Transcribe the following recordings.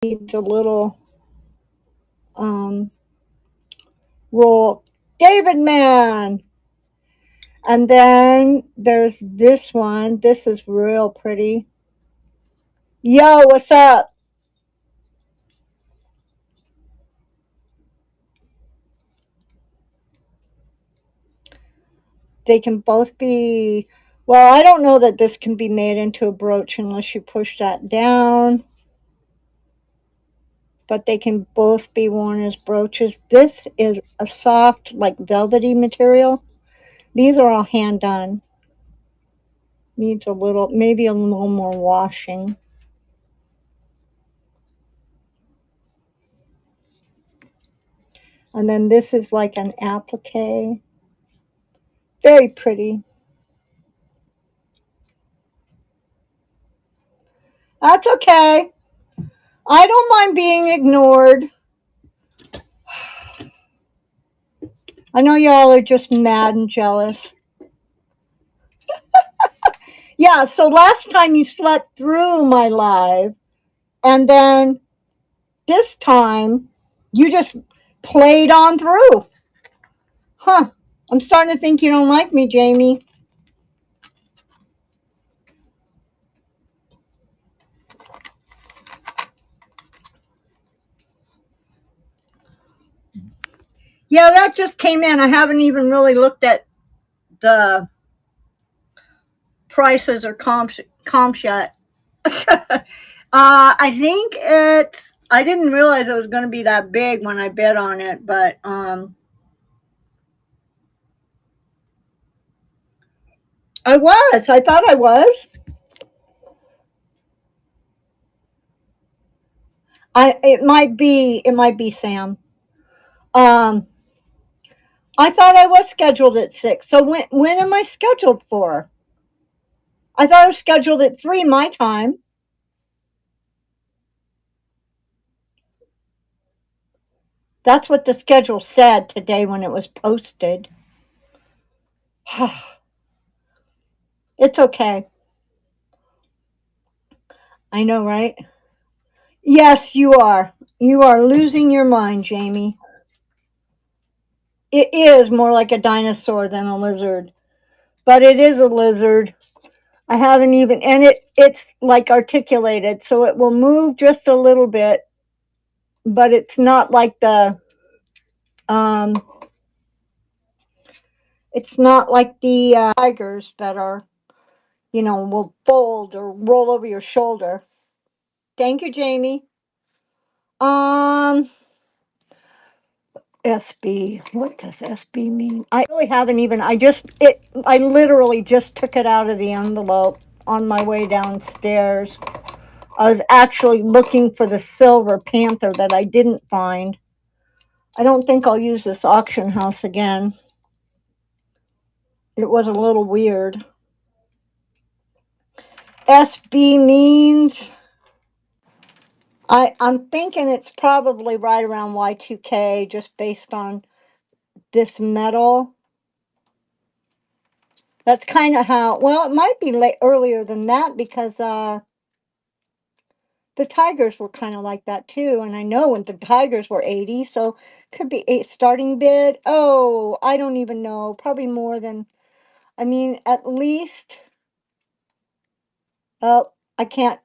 needs a little um, roll. David Man. And then there's this one. This is real pretty. Yo, what's up? They can both be. Well, I don't know that this can be made into a brooch unless you push that down, but they can both be worn as brooches. This is a soft, like velvety material. These are all hand done. Needs a little, maybe a little more washing. And then this is like an applique. Very pretty. That's okay. I don't mind being ignored. I know y'all are just mad and jealous. Yeah, so last time you slept through my live, and then this time you just played on through. Huh. I'm starting to think you don't like me, Jamie. Yeah, that just came in. I haven't even really looked at the prices or comps yet. I think it. I didn't realize it was going to be that big when I bid on it, but I was. I thought I was. It might be. It might be Sam. Um, I thought I was scheduled at 6. So when am I scheduled for? I thought I was scheduled at 3 my time. That's what the schedule said today when it was posted. It's okay. I know, right? Yes, you are. You are losing your mind, Jamie. It is more like a dinosaur than a lizard, but it is a lizard. I haven't even, and it's like articulated, so it will move just a little bit, but it's not like um, the tigers that are, will fold or roll over your shoulder. Thank you, Jamie. Um, SB. What does SB mean? I really haven't even. I literally just took it out of the envelope on my way downstairs. I was actually looking for the silver panther that I didn't find. I don't think I'll use this auction house again. It was a little weird. SB means I'm thinking it's probably right around Y2K just based on this metal. That's kind of how, well, it might be late earlier than that because the Tigers were kind of like that too. And I know when the Tigers were 80, so could be 8 starting bid. Oh, I don't even know. Probably more than, I mean, at least, oh, I can't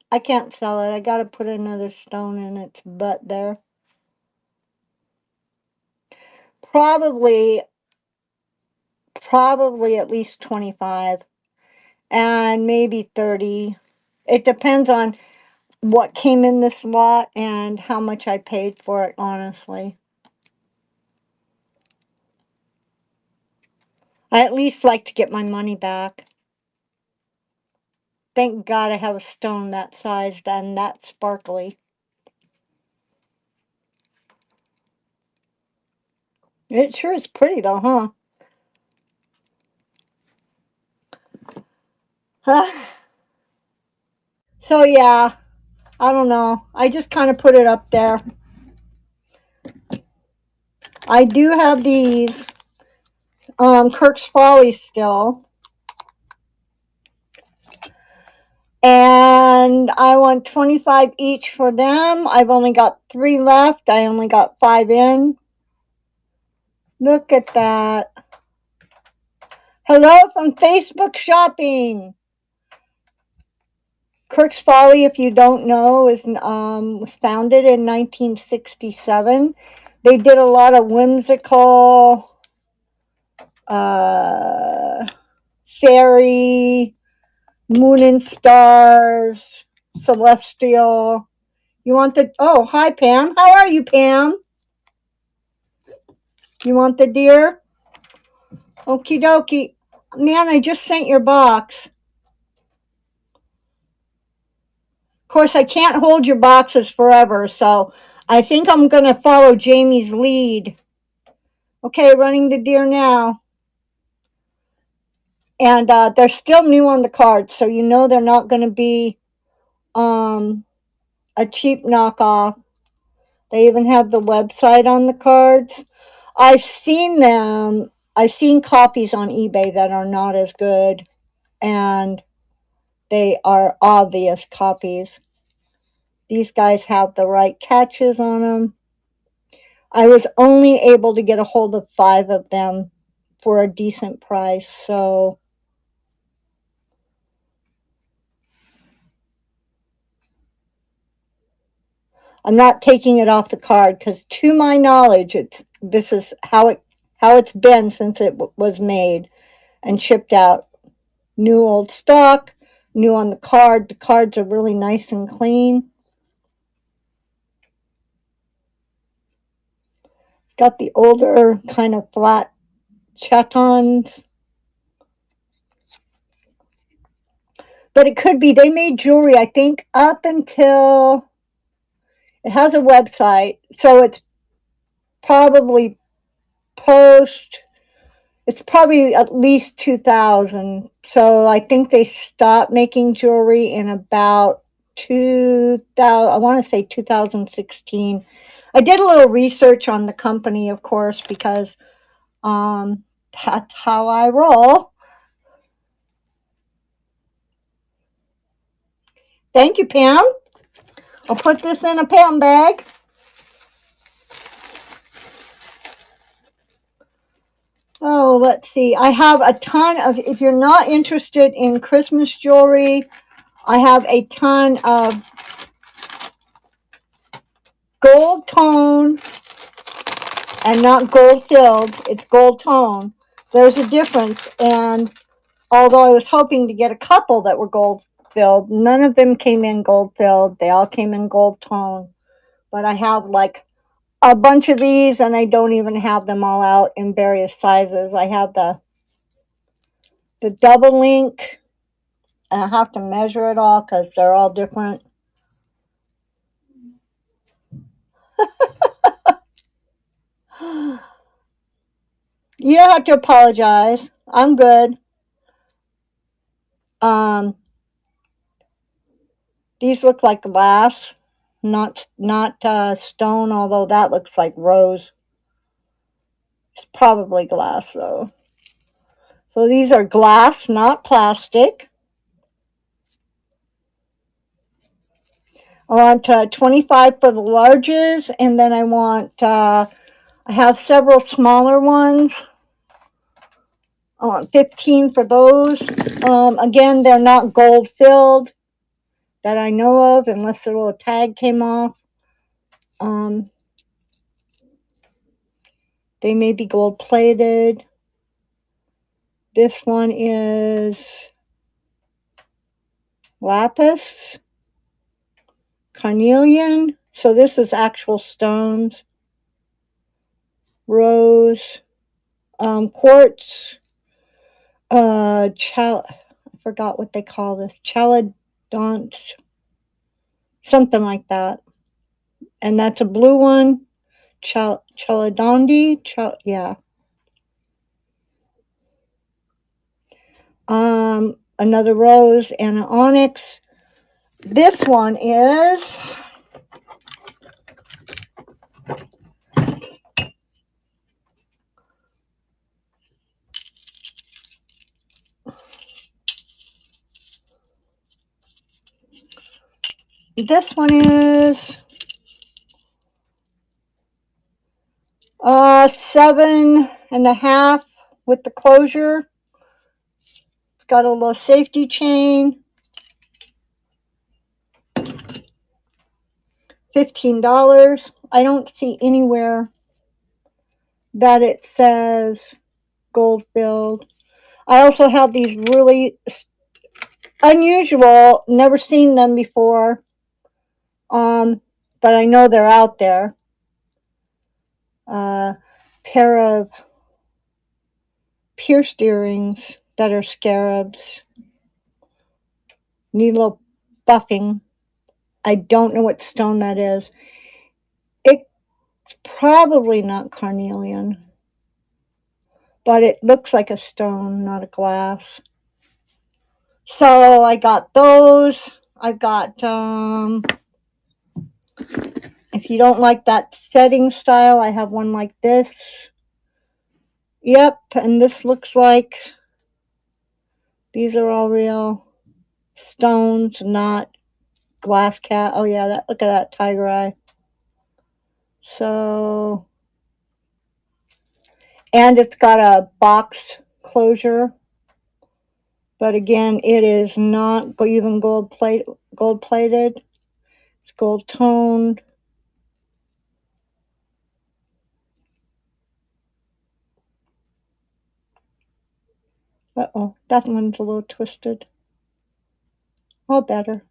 sell it. I got to put another stone in its butt there. Probably, probably at least 25 and maybe 30. It depends on what came in this lot and how much I paid for it, honestly. I at least like to get my money back. Thank God I have a stone that size and that sparkly. It sure is pretty though, huh? So yeah, I don't know. I just kind of put it up there. I do have these Kirk's Folly still. And I want 25 each for them. I've only got 3 left. I only got 5 in. Look at that. Hello from Facebook Shopping. Kirk's Folly, if you don't know, is was founded in 1967. They did a lot of whimsical, fairy, moon and stars, celestial. You want the, oh, hi Pam. How are you, Pam? You want the deer? Okie dokie. Man, I just sent your box. Of course, I can't hold your boxes forever, so I think I'm going to follow Jamie's lead. Okay, running the deer now. And they're still new on the cards, so you know they're not going to be a cheap knockoff. They even have the website on the cards. I've seen them. I've seen copies on eBay that are not as good, and they are obvious copies. These guys have the right catches on them. I was only able to get a hold of 5 of them for a decent price, so I'm not taking it off the card because, to my knowledge, this is how it's been since it was made and shipped out. New old stock, new on the card. The cards are really nice and clean. Got the older kind of flat check-ons. But it could be they made jewelry, I think, up until it has a website, so it's probably post. It's probably at least 2000. So I think they stopped making jewelry in about 2000. I want to say 2016. I did a little research on the company, of course, because that's how I roll. Thank you, Pam. I'll put this in a Pam bag. Oh, let's see. I have a ton of, if you're not interested in Christmas jewelry, I have a ton of gold tone and not gold filled. It's gold tone. There's a difference. And although I was hoping to get a couple that were gold filled, none of them came in gold filled. They all came in gold tone. But I have like a bunch of these, and I don't even have them all out in various sizes. I have the double link, and I have to measure it all because they're all different. You don't have to apologize. I'm good. These look like glass, not stone, although that looks like rose. It's probably glass, though. So these are glass, not plastic. I want 25 for the larges, and then I want, I have several smaller ones. I want 15 for those. Again, they're not gold filled that I know of, unless the little tag came off. They may be gold plated. This one is lapis, carnelian. So this is actual stones. Rose, quartz, I forgot what they call this, chalcedony, something like that. And that's a blue one, chalcedony, yeah. Another rose and an onyx. This one is This one is 7.5 with the closure. It's got a little safety chain. $15. I don't see anywhere that it says gold filled. I also have these really unusual, never seen them before, but I know they're out there. Pair of pierced earrings that are scarabs. Need a little buffing. I don't know what stone that is. It's probably not carnelian, but it looks like a stone, not a glass. So I got those. I've got, if you don't like that setting style, I have one like this. Yep, and this looks like these are all real stones, not glass cat. Oh yeah, look at that tiger eye. So, and it's got a box closure, but again, it is not even gold plated. It's gold toned. Uh-oh, that one's a little twisted. All better.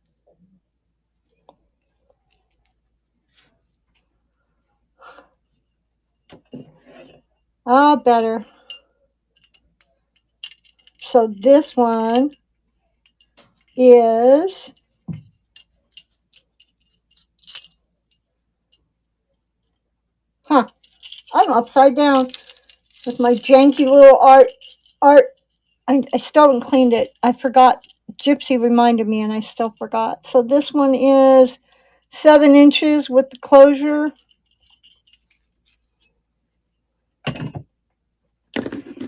All better. So this one is I'm upside down with my janky little art. I still haven't cleaned it. I forgot. Gypsy reminded me and I still forgot. So this one is 7 inches with the closure.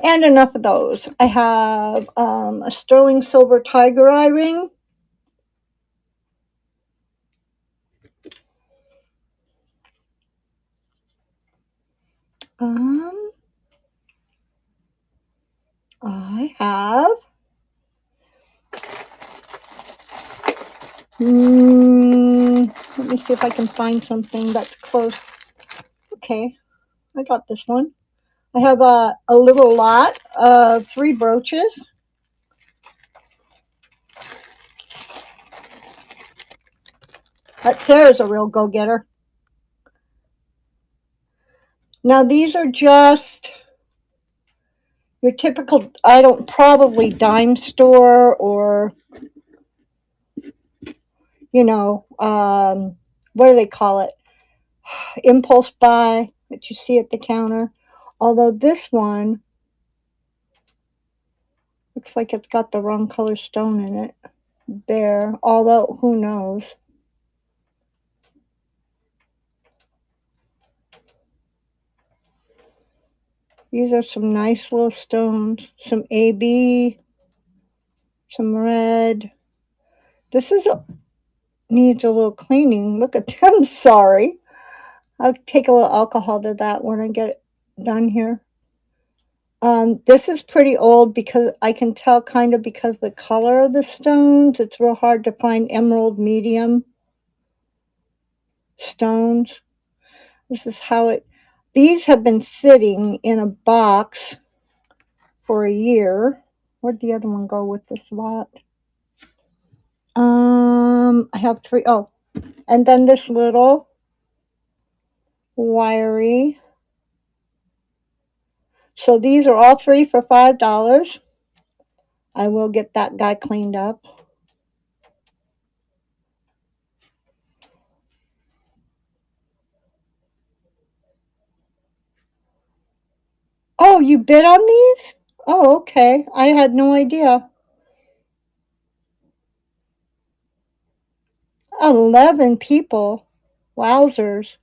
And enough of those. I have a sterling silver tiger eye ring. I have let me see if I can find something that's close. Okay, I got this one. I have a little lot of 3 brooches. That Sarah's a real go-getter. Now these are just your typical, probably dime store or, what do they call it? Impulse buy that you see at the counter. Although this one looks like it's got the wrong color stone in it there. Although, who knows? These are some nice little stones. Some AB, some red. This needs a little cleaning. Look at them. Sorry. I'll take a little alcohol to that when I get it done here. This is pretty old because I can tell kind of because the color of the stones. It's real hard to find emerald medium stones. This is how these have been sitting in a box for a year. Where'd the other one go with this lot? I have 3. Oh, and then this little wiry. So these are all 3 for $5. I will get that guy cleaned up. Oh, you bid on these? Oh, okay. I had no idea. 11 people. Wowzers.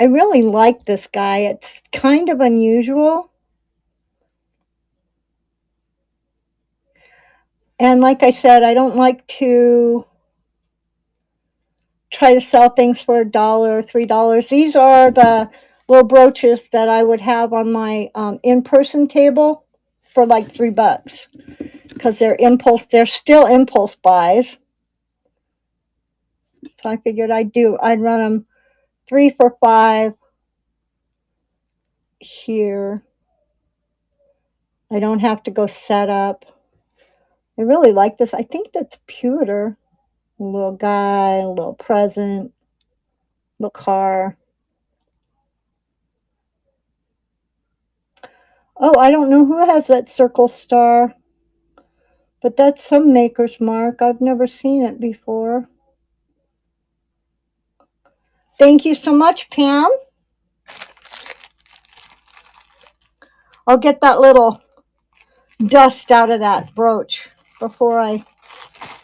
I really like this guy. It's kind of unusual. And like I said, I don't like to try to sell things for $1 or $3. These are the little brooches that I would have on my in-person table for like $3 because they're still impulse buys. So I figured I'd run them 3 for $5 here. I don't have to go set up. I really like this. I think that's pewter. A little guy, a little present, little car. Oh, I don't know who has that circle star, but that's some maker's mark. I've never seen it before. Thank you so much, Pam. I'll get that little dust out of that brooch before I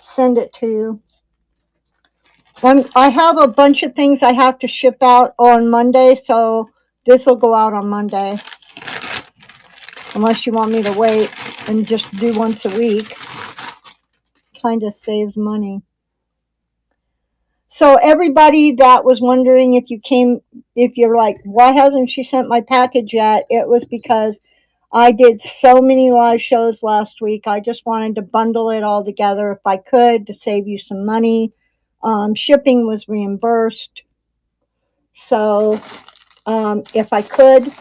send it to you. I have a bunch of things I have to ship out on Monday, so this will go out on Monday. Unless you want me to wait and just do once a week. Kind of saves money. So everybody that was wondering if you're like, why hasn't she sent my package yet? It was because I did so many live shows last week. I just wanted to bundle it all together if I could to save you some money. Shipping was reimbursed. So if I could,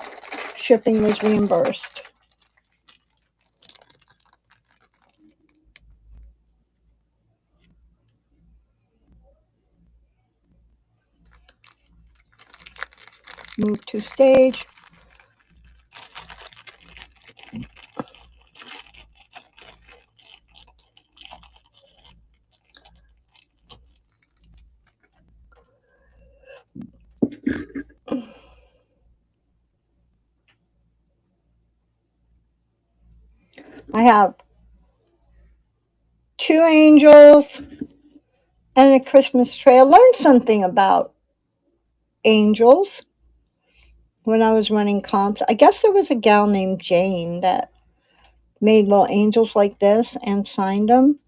shipping was reimbursed. Move to stage. I have 2 angels and a Christmas tree. I learned something about angels when I was running comps. I guess there was a gal named Jane that made little angels like this and signed them,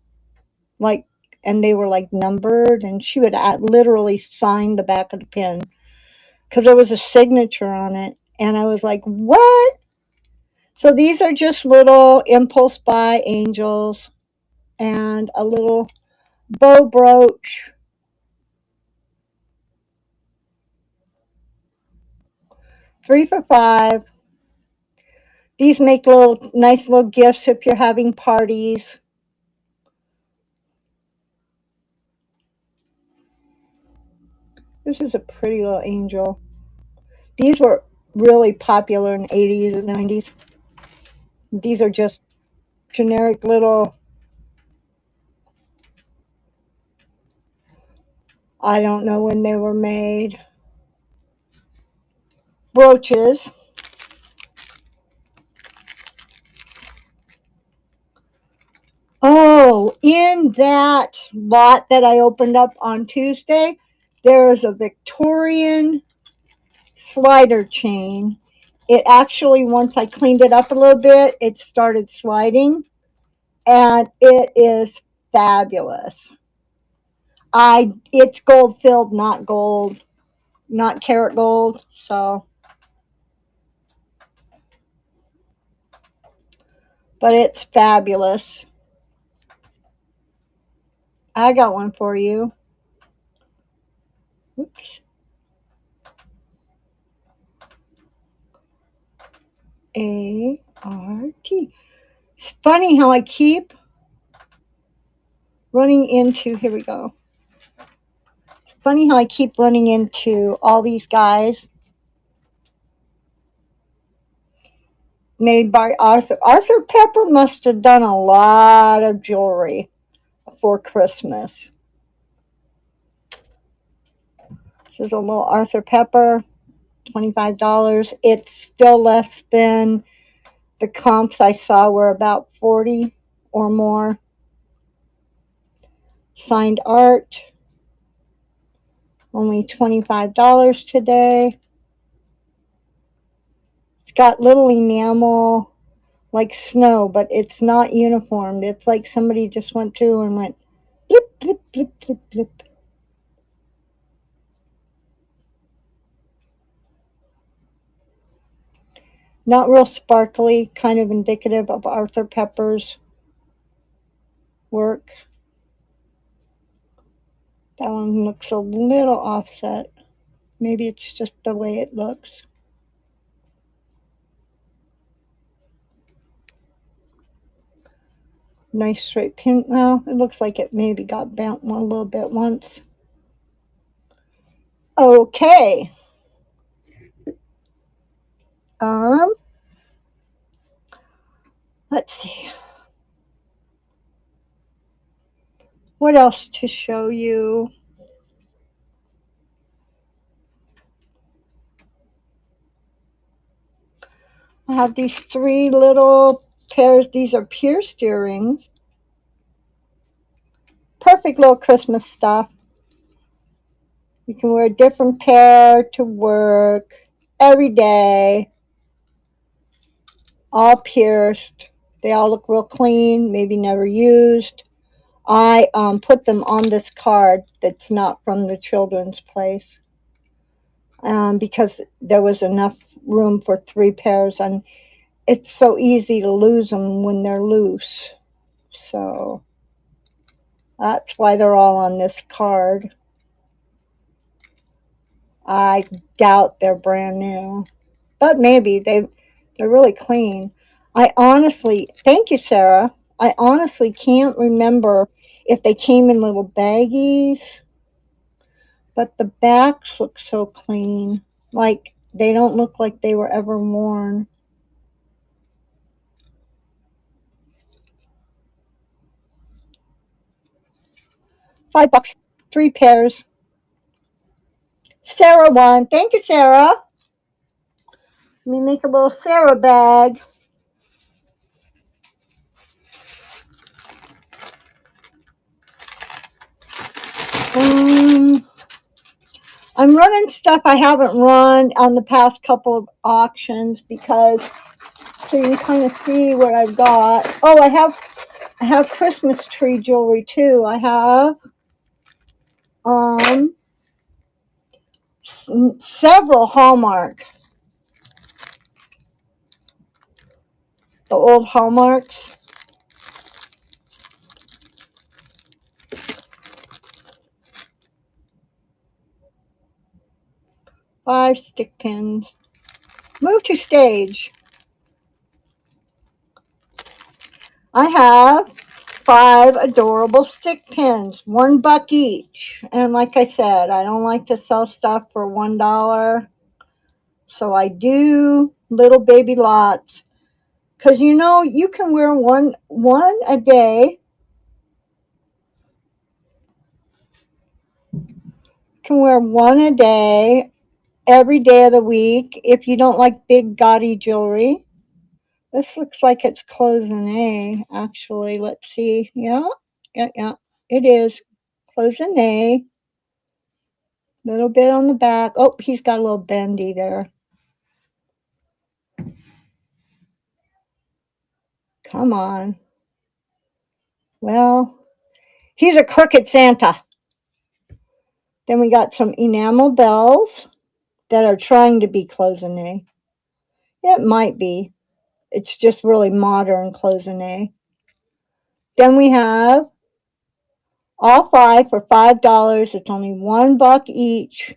like, and they were like numbered, and she would literally sign the back of the pin because there was a signature on it, and I was like, what? So these are just little impulse buy angels and a little bow brooch. 3 for $5. These make nice little gifts if you're having parties. This is a pretty little angel. These were really popular in the 80s and 90s. These are just generic little, I don't know when they were made, brooches. Oh, in that lot that I opened up on Tuesday, there is a Victorian slider chain. It actually, once I cleaned it up a little bit, it started sliding, and it is fabulous. It's gold filled, not gold, not carat gold. So, but it's fabulous. I got one for you. Oops. ART. It's funny how I keep running into, here we go. It's funny how I keep running into all these guys made by Arthur. Arthur Pepper must have done a lot of jewelry for Christmas. This is a little Arthur Pepper, $25. It's still less than the comps I saw were about 40 or more. Signed art, only $25 today. It's got little enamel like snow, but it's not uniformed. It's like somebody just went through and went blip, blip, blip, blip, blip. Not real sparkly, kind of indicative of Arthur Pepper's work. That one looks a little offset. Maybe it's just the way it looks. Nice straight pin. Well, it looks like it maybe got bent one little bit once. Okay. Um, let's see. What else to show you? I have these three little pairs. These are pierced earrings. Perfect little Christmas stuff. You can wear a different pair to work every day. All pierced. They all look real clean, maybe never used. I put them on this card that's not from the children's place because there was enough room for three pairs, and it's so easy to lose them when they're loose. So that's why they're all on this card. I doubt they're brand new, but maybe they're really clean. I honestly, thank you, Sarah. I honestly can't remember if they came in little baggies, but the backs look so clean. Like they don't look like they were ever worn. $5, three pairs. Sarah won. Thank you, Sarah. Let me make a little Sarah bag. Um, I'm running stuff I haven't run on the past couple of auctions because so you can kind of see what I've got. Oh, I have Christmas tree jewelry too. I have um several Hallmark, the old Hallmarks. Five stick pins. Move to stage. I have five adorable stick pins, $1 each. And like I said, I don't like to sell stuff for $1. So I do little baby lots. Because you know, you can wear one a day. You can wear one a day every day of the week if you don't like big gaudy jewelry. This looks like it's closing A, actually. Let's see. Yeah. It is. Closing A. Little bit on the back. Oh, he's got a little bendy there. Come on. Well, he's a crooked Santa. Then we got some enamel bells that are trying to be closing A. It might be. It's just really modern closing A. Then we have all five for $5. It's only $1 each.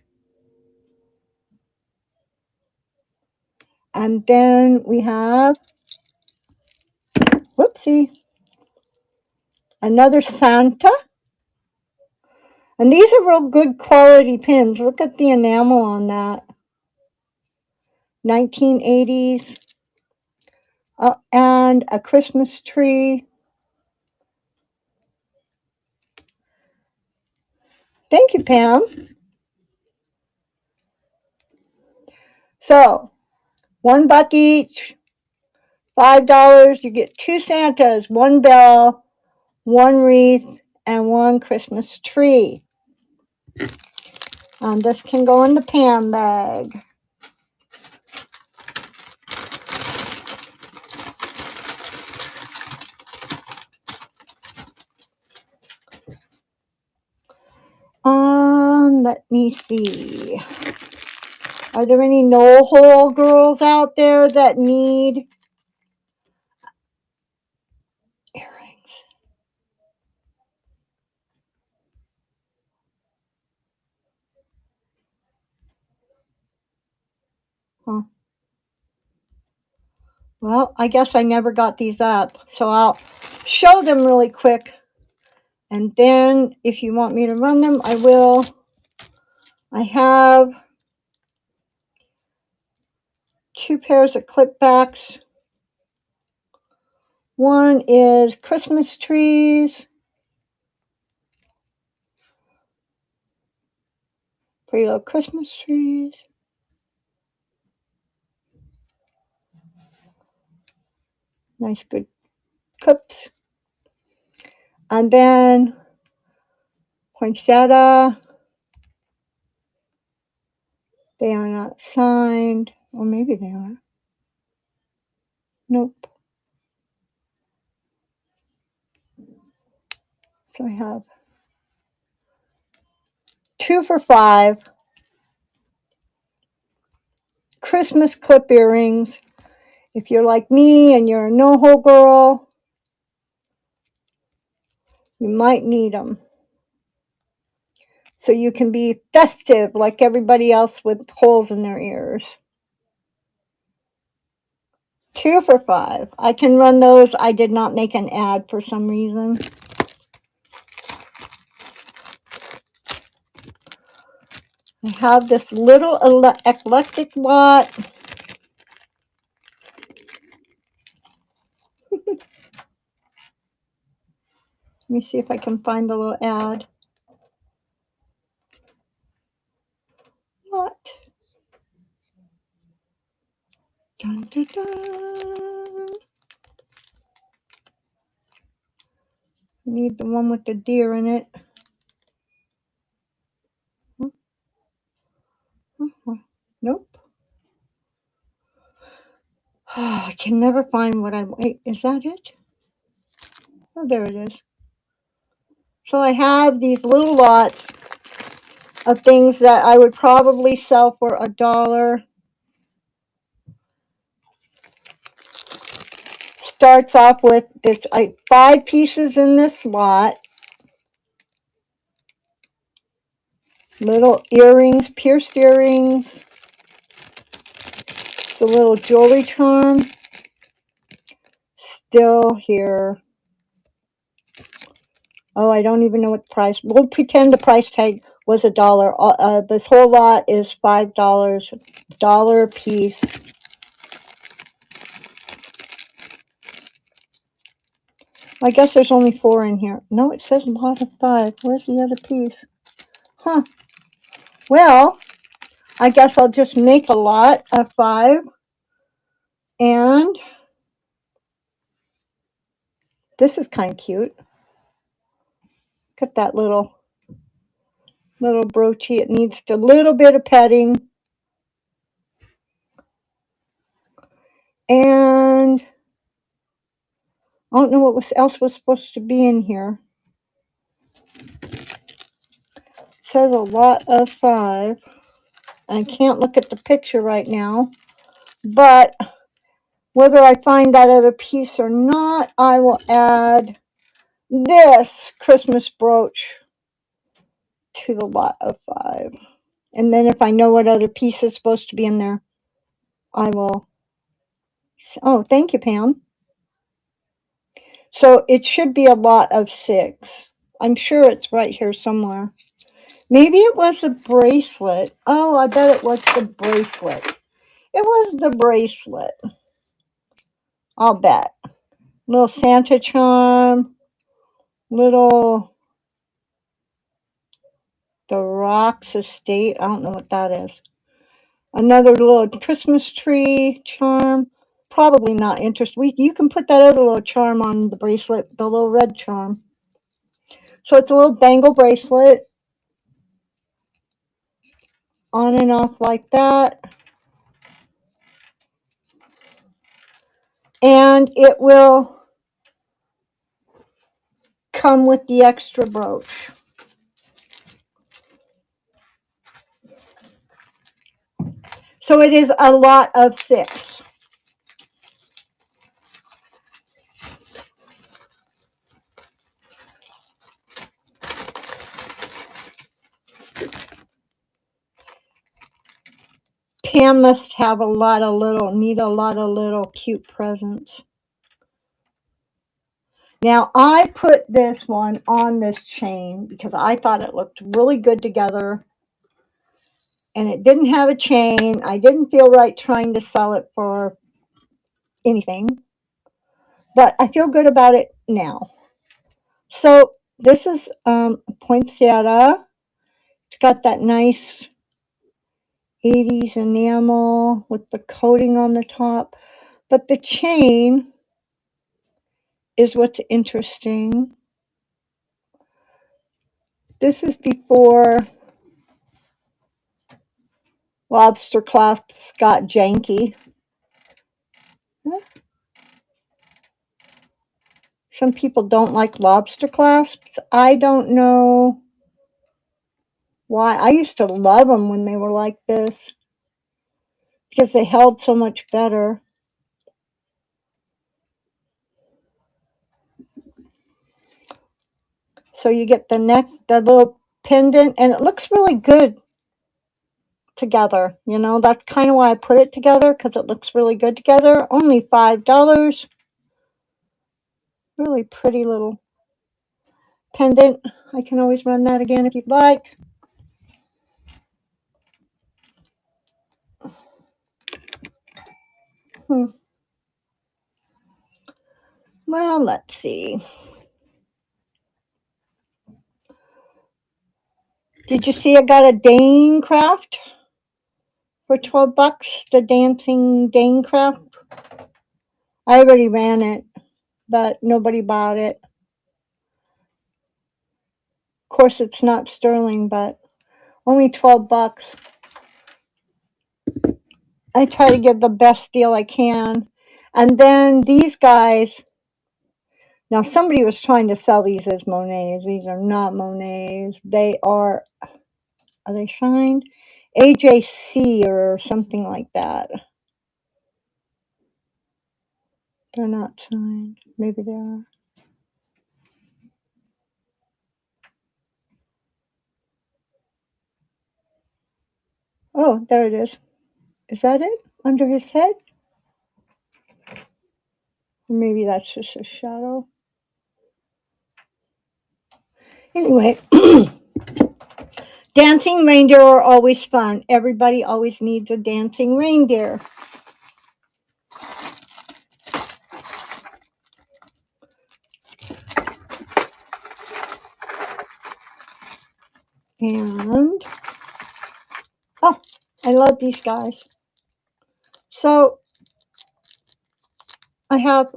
And then we have, whoopsie, another Santa. And these are real good quality pins. Look at the enamel on that. 1980s. And a Christmas tree. Thank you, Pam. So, $1 each, $5. You get two Santas, one bell, one wreath, and one Christmas tree. This can go in the Pam bag. let me see. Are there any no-hole girls out there that need earrings? Huh. Well, I guess I never got these up, so I'll show them really quick. And then if you want me to run them, I will. I have 2 pairs of clip backs. One is Christmas trees. Pretty little Christmas trees. Nice, good clips. And then poinsettia. They are not signed. Or maybe they are. Nope. So I have 2 for $5. Christmas clip earrings. If you're like me and you're a no-hole girl, you might need them. So you can be festive like everybody else with holes in their ears. 2 for $5. I can run those. I did not make an ad for some reason. I have this little eclectic lot. Let me see if I can find the little ad. What? Dun, dun, dun. I need the one with the deer in it. Nope. I can never find what I want. Wait, is that it? Oh, there it is. So I have these little lots of things that I would probably sell for $1. Starts off with this 5 pieces in this lot. Little earrings, pierced earrings. The little jewelry charm. Still here. Oh, I don't even know what the price. We'll pretend the price tag was $1. This whole lot is $5, $1 a piece. I guess there's only 4 in here. No, it says lot of 5. Where's the other piece? Huh. Well, I guess I'll just make a lot of 5. And this is kind of cute. Look at that little broochie. It needs a little bit of petting. And I don't know what else was supposed to be in here. It says a lot of 5. I can't look at the picture right now. But whether I find that other piece or not, I will add this Christmas brooch to the lot of 5. And then if I know what other piece is supposed to be in there, I will. Oh, thank you, Pam. So it should be a lot of 6. I'm sure it's right here somewhere. Maybe it was a bracelet. Oh, I bet it was the bracelet. It was the bracelet. I'll bet. Little Santa charm. Little The Rocks Estate. I don't know what that is. Another little Christmas tree charm. Probably not interested. You can put that other little charm on the bracelet, the little red charm. So it's a little bangle bracelet. On and off like that. And it will come with the extra brooch. So it is a lot of 6. Pam must have need a lot of little cute presents. Now, I put this one on this chain because I thought it looked really good together. And it didn't have a chain. I didn't feel right trying to sell it for anything. But I feel good about it now. So this is poinsettia. It's got that nice 80s enamel with the coating on the top. But the chain is what's interesting. This is before lobster clasps got janky. Some people don't like lobster clasps. I don't know why. I used to love them when they were like this because they held so much better. So you get the neck, the little pendant, and it looks really good together. You know, that's kind of why I put it together, because it looks really good together. Only $5. Really pretty little pendant. I can always run that again if you'd like. Well, let's see. Did you see I got a Dane craft for $12? The dancing Dane craft. I already ran it, but nobody bought it. Of course, it's not sterling, but only $12. I try to give the best deal I can. And then these guys, now somebody was trying to sell these as Monets. These are not Monets. They are they signed? AJC or something like that. They're not signed. Maybe they are. Oh, there it is. Is that it? Under his head? Or maybe that's just a shadow. Anyway, dancing reindeer are always fun. Everybody always needs a dancing reindeer. And, oh, I love these guys. So, I have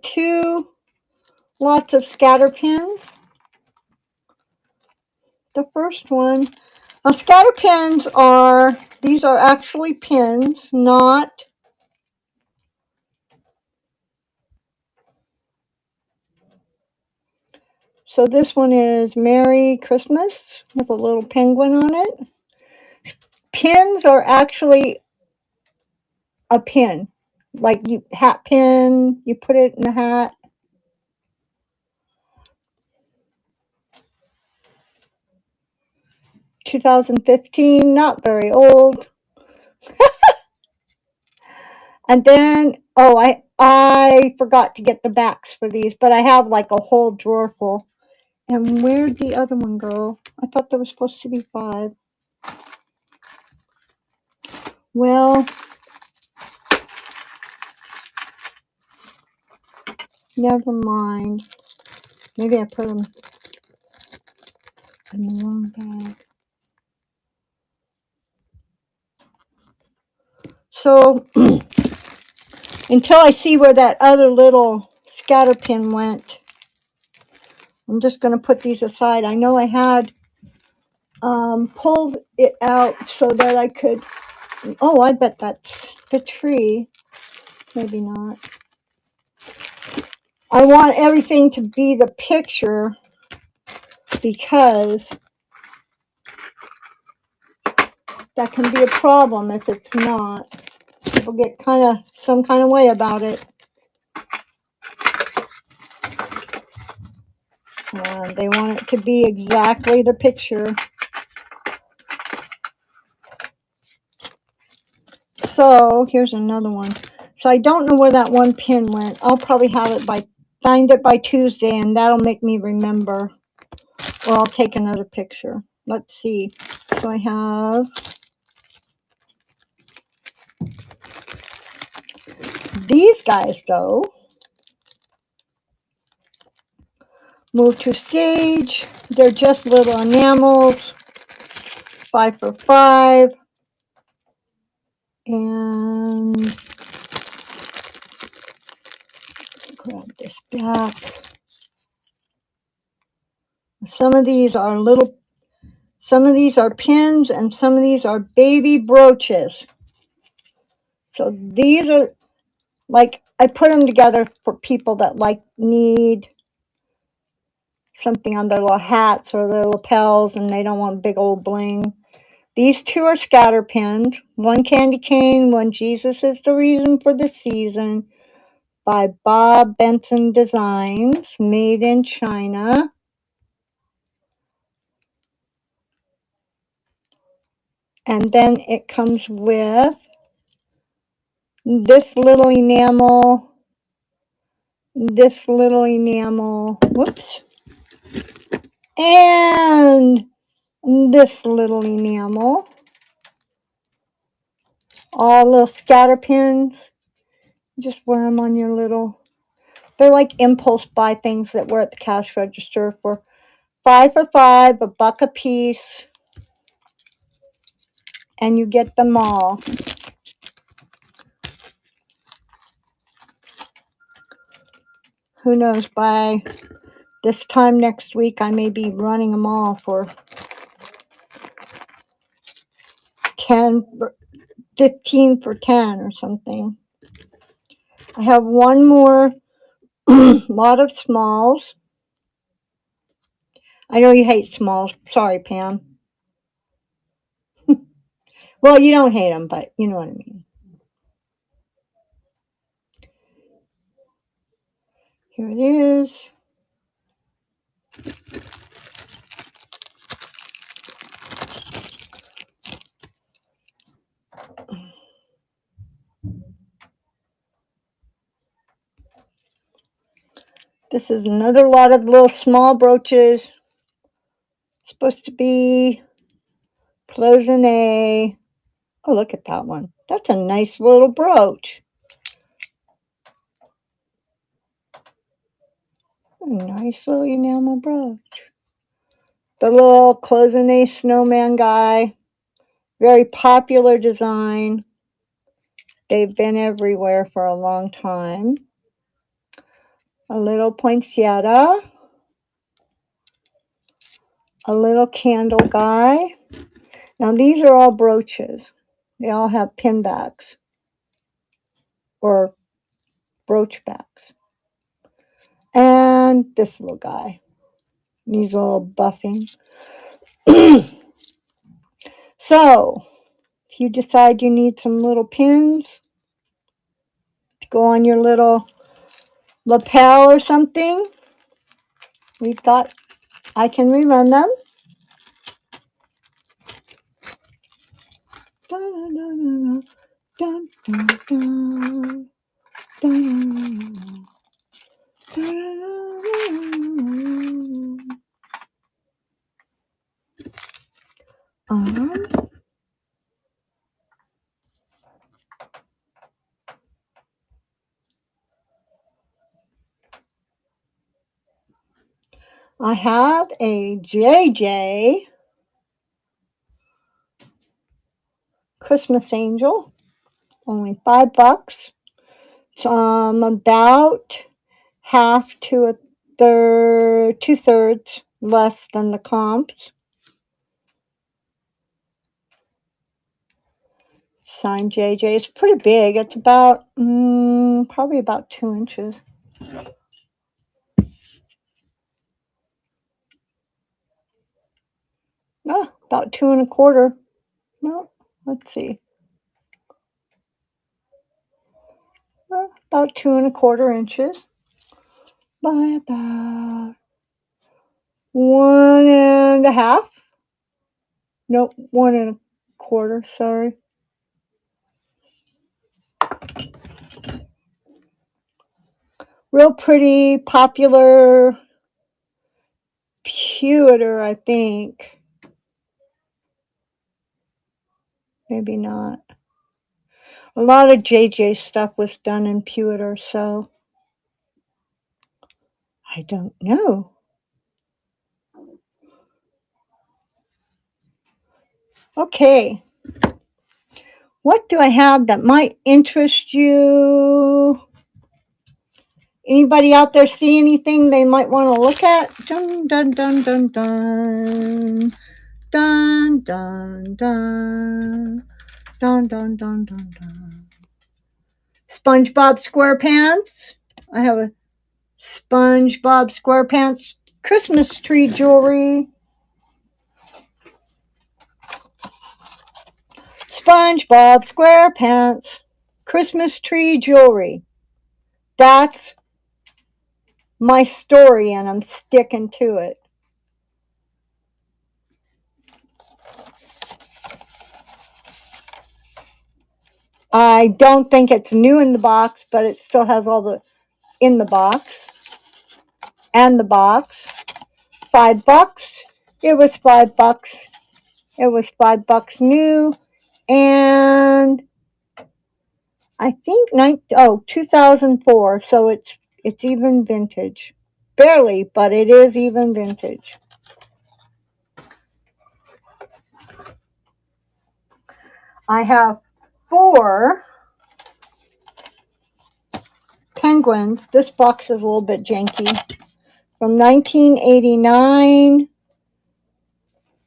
2 lots of scatter pins. The first one, now scatter pins these are actually pins, not, so this one is Merry Christmas with a little penguin on it. Pins are actually a pin, like hat pin, you put it in the hat. $2015, not very old. And then, I forgot to get the backs for these, but I have like a whole drawer full. And where'd the other one go? I thought there was supposed to be 5. Well, never mind. Maybe I put them in the wrong bag. So, until I see where that other little scatter pin went, I'm just going to put these aside. I know I had pulled it out so that I could, oh, I bet that's the tree. Maybe not. I want everything to be the picture because that can be a problem if it's not. People get some kind of way about it. They want it to be exactly the picture. So here's another one. So I don't know where that one pin went. I'll probably find it by Tuesday, and that'll make me remember. Or I'll take another picture. Let's see. So I have these guys, though. Move to stage. They're just little enamels. 5 for 5. And grab this back. Some of these are pins, and some of these are baby brooches. So these are, like, I put them together for people that need something on their little hats or their lapels, and they don't want big old bling. These two are scatter pins. One candy cane, one Jesus is the Reason for the Season, by Bob Benson Designs, made in China. And then it comes with this little enamel, whoops, and this little enamel. All little scatter pins. Just wear them on your little, they're like impulse buy things that we're at the cash register for 5 for 5, $1 a piece, and you get them all. Who knows, by this time next week, I may be running them all for 15 for 10 or something. I have one more lot of smalls. I know you hate smalls. Sorry, Pam. Well, you don't hate them, but you know what I mean. Here it is. This is another lot of little small brooches. Supposed to be cloisonne. Oh, look at that one. That's a nice little brooch. A nice little enamel brooch. The little cloisonne snowman guy. Very popular design. They've been everywhere for a long time. A little poinsettia. A little candle guy. Now these are all brooches. They all have pin backs or brooch backs. And this little guy needs a little buffing. So, if you decide you need some little pins to go on your little lapel or something, I can rerun them. Dun, dun, dun, dun, dun, dun, I have a JJ Christmas angel, only $5. It's about half to a third, 2/3 less than the comps. Signed JJ. It's pretty big. It's about probably about 2 inches. No, about 2 1/4. No, let's see, about 2¼ inches by about 1½ Nope, 1¼ sorry. Real pretty, popular pewter, I think. Maybe not. A lot of JJ stuff was done in pewter, so I don't know. Okay. What do I have that might interest you? Anybody out there see anything they might want to look at? Dun dun dun dun dun. Dun dun dun. Dun dun dun dun dun. SpongeBob SquarePants. I have a SpongeBob SquarePants Christmas tree jewelry. SpongeBob SquarePants Christmas tree jewelry. That's my story, and I'm sticking to it. I don't think it's new in the box, but it still has all the in the box and the box. $5. It was $5. It was $5 new, and I think 2004. So it's even vintage, barely, but it is even vintage. I have 4 penguins. This box is a little bit janky. From 1989.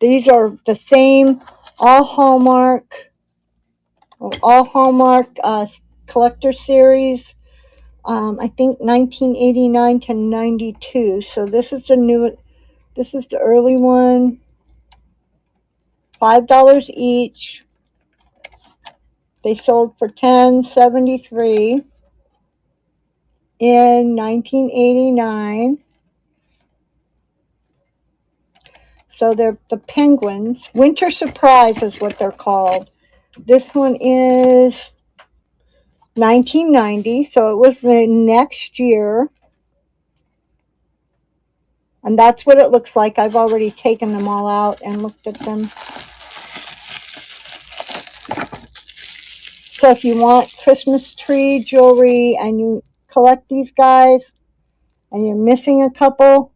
These are the same, all Hallmark collector series. I think 1989 to 92. So this is the early one. $5 each. They sold for $10.73 in 1989. So they're the penguins. Winter Surprise is what they're called. This one is 1990, so it was the next year. And that's what it looks like. I've already taken them all out and looked at them. So if you want Christmas tree jewelry and you collect these guys and you're missing a couple,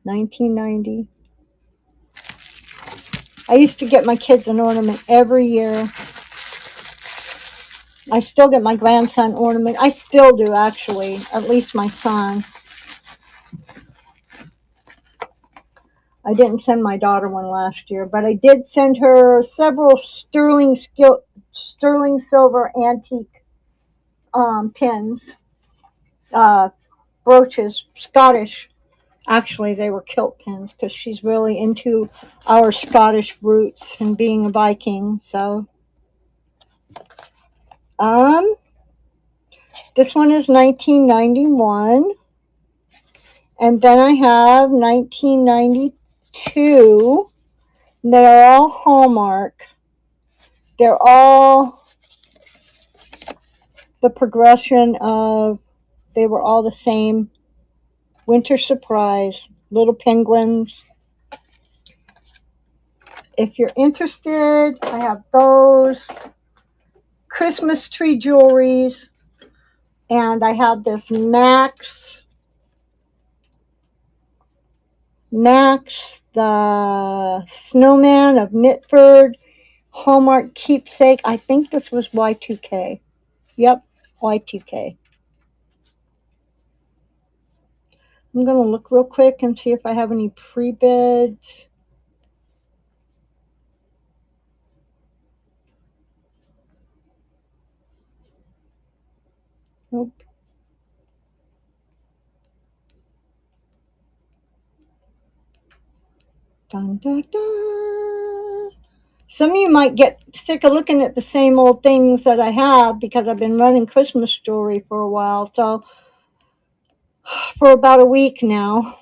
1990. I used to get my kids an ornament every year. I still get my grandson ornament. I still do, actually, at least my son. I didn't send my daughter one last year, but I did send her several sterling silver antique pins, brooches, Scottish. Actually, they were kilt pins because she's really into our Scottish roots and being a Viking. So, this one is 1991, and then I have 1992. They're all Hallmark. They're all the progression of. They were all the same. Winter Surprise, little penguins. If you're interested, I have those. Christmas tree jewelries. And I have this Max, the Snowman of Mitford, Hallmark keepsake. I think this was Y2K. Yep, Y2K. I'm going to look real quick and see if I have any pre-bids. Nope. Dun, dun, dun. Some of you might get sick of looking at the same old things that I have because I've been running Christmas jewelry for a while. So, for about a week now.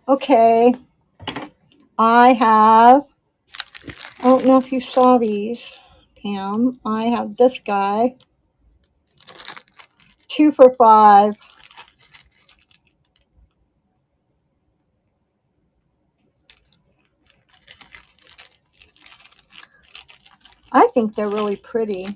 Okay, I don't know if you saw these, Pam. I have this guy, 2 for $5. I think they're really pretty.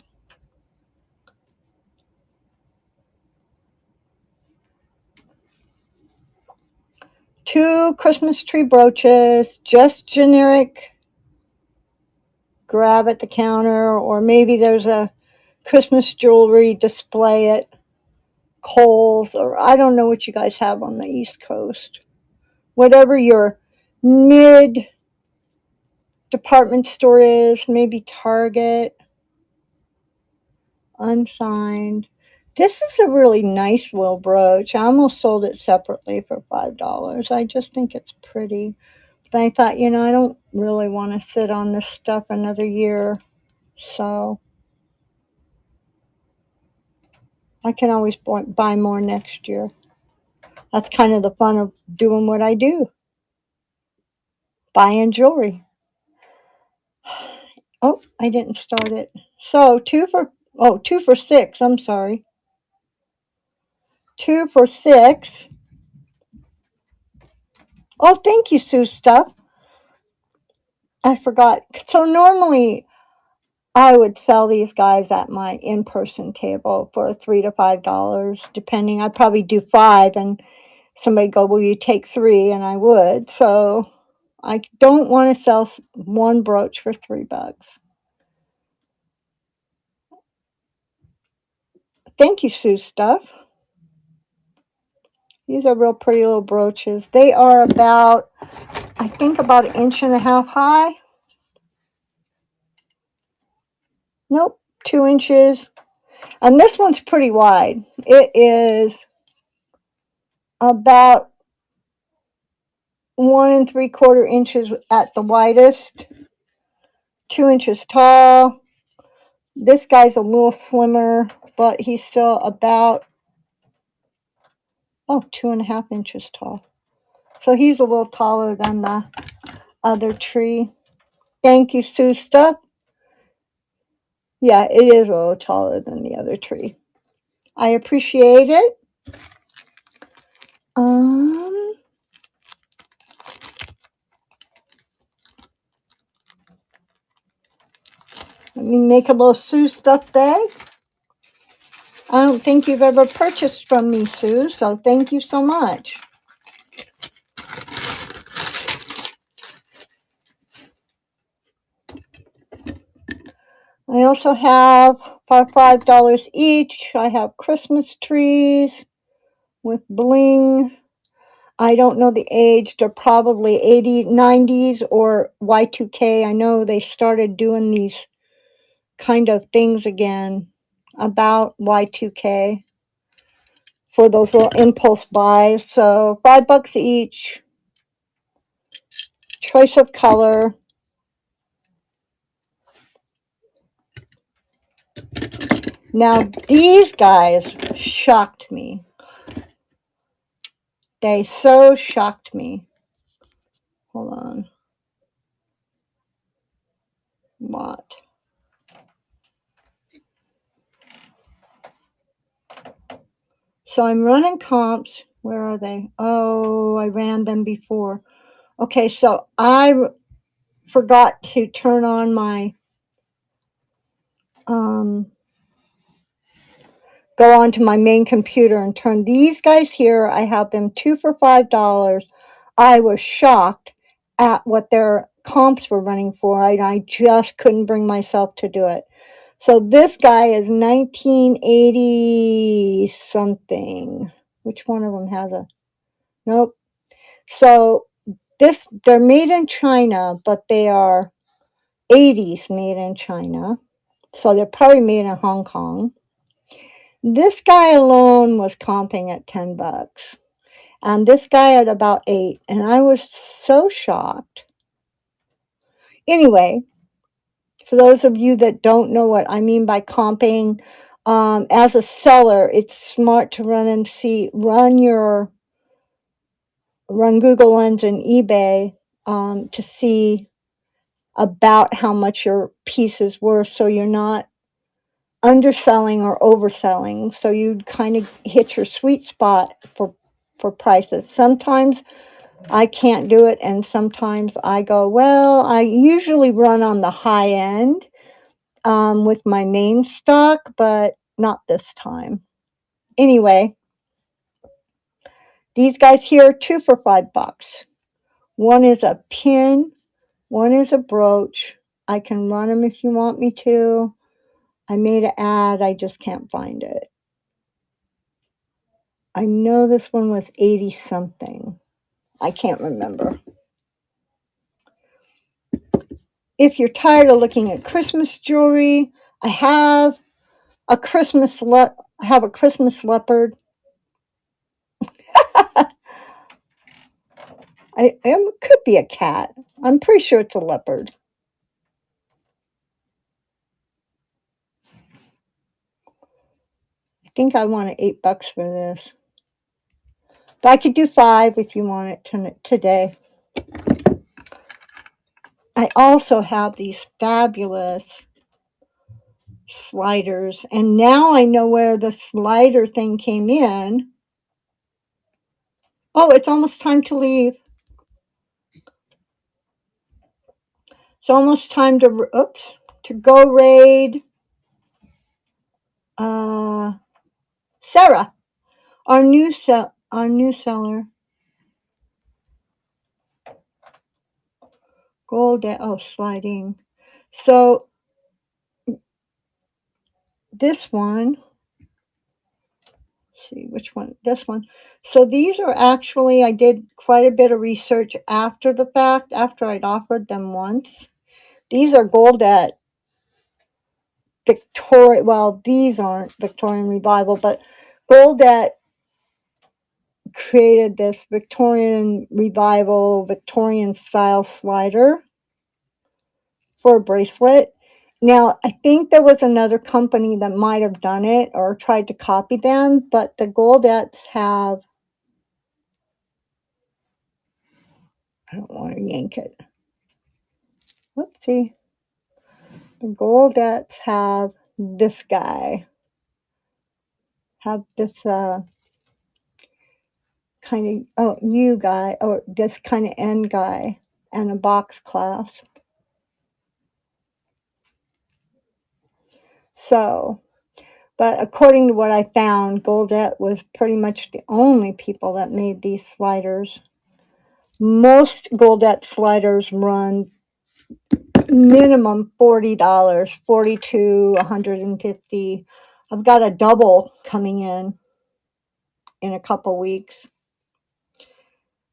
Two Christmas tree brooches, just generic grab at the counter, or maybe there's a Christmas jewelry display at Kohl's, or I don't know what you guys have on the East Coast. Whatever your mid department store is, maybe Target, unsigned. This is a really nice little brooch. I almost sold it separately for $5. I just think it's pretty. But I thought, I don't really want to sit on this stuff another year. So I can always buy more next year. That's kind of the fun of doing what I do, buying jewelry. Oh, I didn't start it. So 2 for $6. I'm sorry. 2 for $6. Oh, thank you, Sue Stuff. I forgot. So normally I would sell these guys at my in-person table for $3 to $5, depending. I'd probably do 5, and somebody go, "Will you take 3?" And I would. So I don't want to sell one brooch for $3. Thank you, Sue Stuff. These are real pretty little brooches. They are I think about 1.5 inches high. Nope, 2 inches. And this one's pretty wide. It is about 1 3/4 inches at the widest, 2 inches tall. This guy's a little slimmer, but he's still about 2.5 inches tall. So he's a little taller than the other tree. Thank you, Sue Stuff. Yeah, it is a little taller than the other tree. I appreciate it. Let me make a little Sue Stuff bag. I don't think you've ever purchased from me, Sue, so thank you so much. I also have, for $5 each, I have Christmas trees with bling. I don't know the age. They're probably 80s, 90s, or Y2K. I know they started doing these kind of things again about Y2K for those little impulse buys. So $5 each. Choice of color. Now these guys shocked me. They so shocked me. Hold on. What? So I'm running comps. Where are they? Oh, I ran them before. Okay, so I forgot to turn on my go onto my main computer and turn these guys here. I have them 2 for $5. I was shocked at what their comps were running for, and I just couldn't bring myself to do it. So this guy is 1980 something. Which one of them has a? Nope. So they're made in China, but they are 80s made in China. So they're probably made in Hong Kong. This guy alone was comping at $10. and this guy at about 8, and I was so shocked. Anyway, for those of you that don't know what I mean by comping, as a seller, it's smart to run Google Lens and eBay to see about how much your piece is worth, so you're not underselling or overselling. So you kind of hit your sweet spot for prices. Sometimes I can't do it, and sometimes I go, well, I usually run on the high end with my main stock, but not this time. Anyway, these guys here are 2 for $5. One is a pin, one is a brooch. I can run them if you want me to. I made an ad, I just can't find it. I know this one was 80 something. I can't remember. If you're tired of looking at Christmas jewelry, I have a Christmas leopard. Could be a cat. I'm pretty sure it's a leopard. I think I wanted $8 for this. But I could do 5 if you want it today. I also have these fabulous sliders, and now I know where the slider thing came in. Oh, it's almost time to leave. It's almost time to go raid Sarah, our new seller. Sliding. So this one, see which one, this one. So these are actually, I did quite a bit of research after the fact, after I'd offered them once. These are Goldet Victoria, well, these aren't Victorian Revival, but Goldet created this Victorian Revival, Victorian style slider for a bracelet. Now, I think there was another company that might have done it or tried to copy them, but the Goldets have, I don't want to yank it. Whoopsie. The Goldets have this guy, have this kind of, U guy, or this kind of N guy, and a box clasp. So, but according to what I found, Goldet was pretty much the only people that made these sliders. Most Goldet sliders run minimum $40, 42, 150. I've got a double coming in a couple weeks.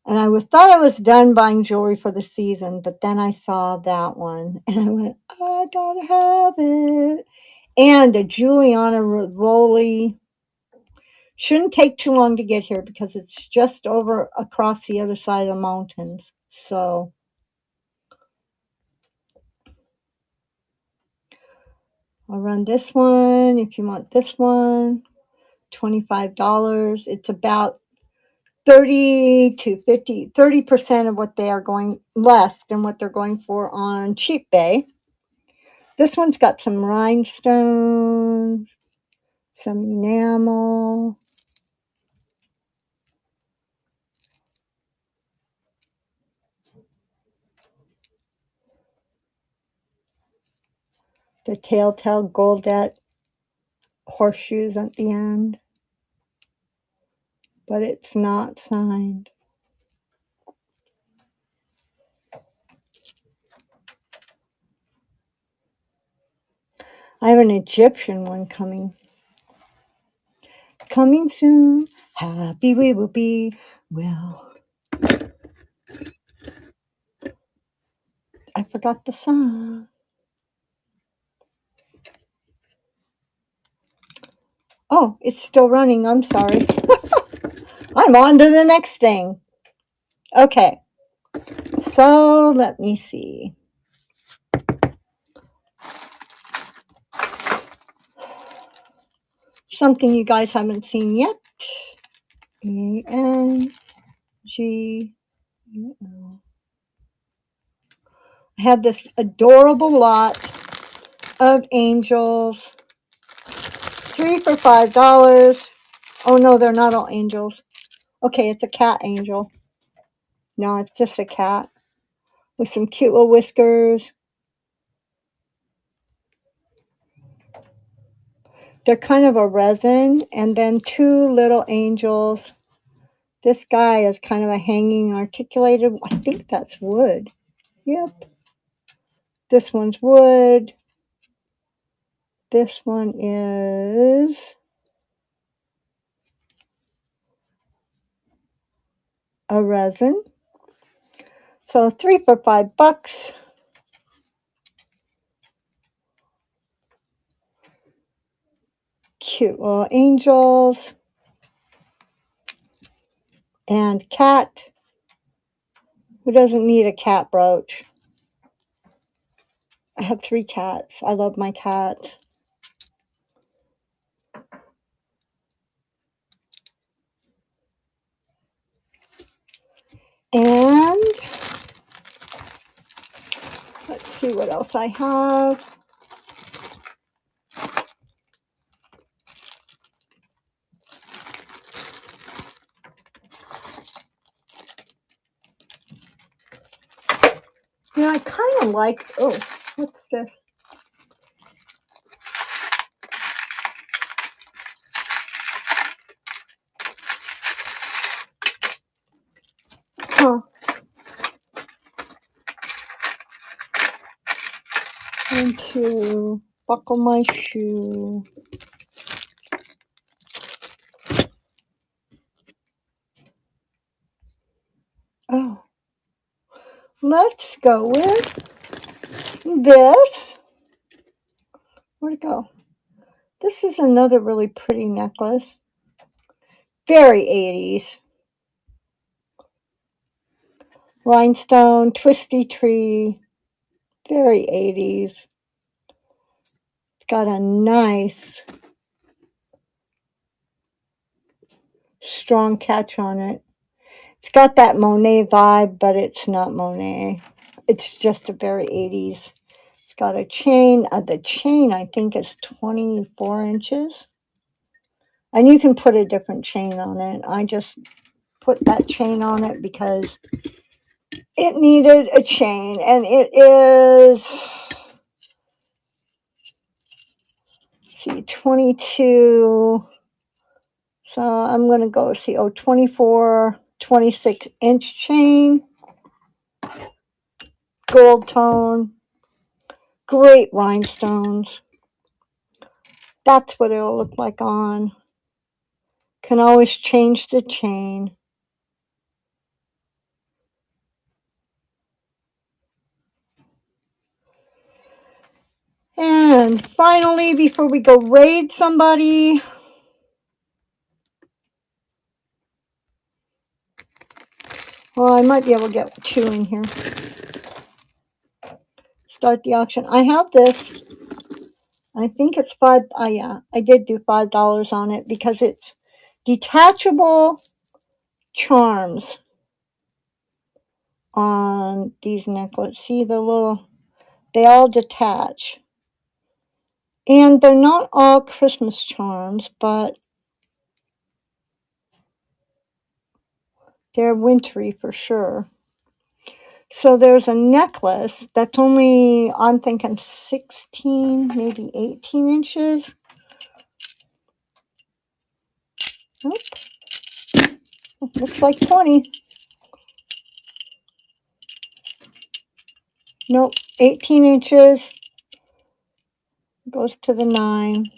And thought I was done buying jewelry for the season, but then I saw that one and I went, I gotta have it. And a Giuliana Rivoli. Shouldn't take too long to get here because it's just over across the other side of the mountains. So I'll run this one if you want this one. $25. It's about 30% of what they are going, less than what they're going for on Cheap Bay. This one's got some rhinestones, some enamel. The telltale Goldet horseshoes at the end. But it's not signed. I have an Egyptian one coming. Coming soon, happy we will be. Well, I forgot the song. Oh, it's still running. I'm sorry. I'm on to the next thing. Okay, so let me see. Something you guys haven't seen yet. A-N-G-U-L. I had this adorable lot of angels. 3 for $5. Oh no, they're not all angels. Okay, it's a cat angel. No, it's just a cat with some cute little whiskers. They're kind of a resin, and then 2 little angels. This guy is kind of a hanging articulated. I think that's wood. Yep. This one's wood. This one is a resin. So 3 for $5. Cute little angels. And cat. Who doesn't need a cat brooch? I have 3 cats. I love my cat. And let's see what else I have. Yeah, I kind of like, oh, what's this? Huh. Going to buckle my shoe. Oh, let's go with this. Where'd it go? This is another really pretty necklace. Very 80s. Rhinestone, twisty tree. Very 80s. It's got a nice, strong catch on it. It's got that Monet vibe, but it's not Monet. It's just a very 80s. It's got a chain. The chain, I think, is 24 inches. And you can put a different chain on it. I just put that chain on it because it needed a chain. And it is, see, 22. So I'm going to go see, 24, 26-inch chain. Gold tone. Great rhinestones. That's what it'll look like on. Can always change the chain. And finally, before we go raid somebody, well, I might be able to get 2 in here. Start the auction. I have this. I think it's $5. Yeah, I did do $5 on it because it's detachable charms on these necklaces. See the little, they all detach. And they're not all Christmas charms, but they're wintry for sure. So there's a necklace that's only, I'm thinking 16, maybe 18 inches. Nope. Looks like 20. Nope, 18 inches. Goes to the 9.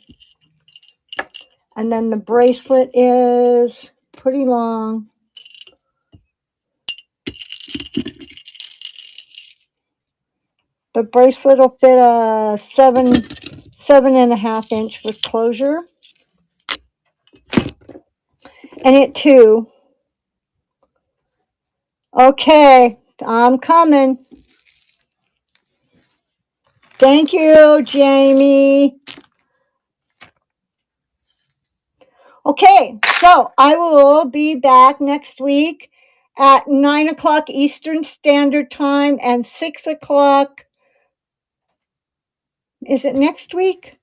And then the bracelet is pretty long. The bracelet will fit a 7.5 inch with closure. And it too Okay, I'm coming. Thank you, Jamie. Okay, so I will be back next week at 9 o'clock Eastern Standard Time and 6 o'clock. Is it next week?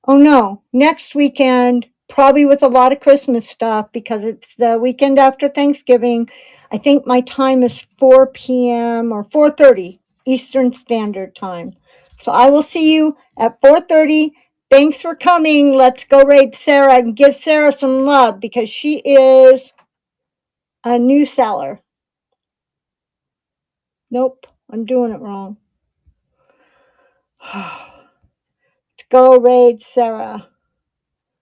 Oh no, next weekend, probably with a lot of Christmas stuff because it's the weekend after Thanksgiving. I think my time is 4 p.m. or 4:30 Eastern Standard Time. So I will see you at 4:30. Thanks for coming. Let's go raid Sarah and give Sarah some love because she is a new seller. Nope, I'm doing it wrong. Let's go raid Sarah.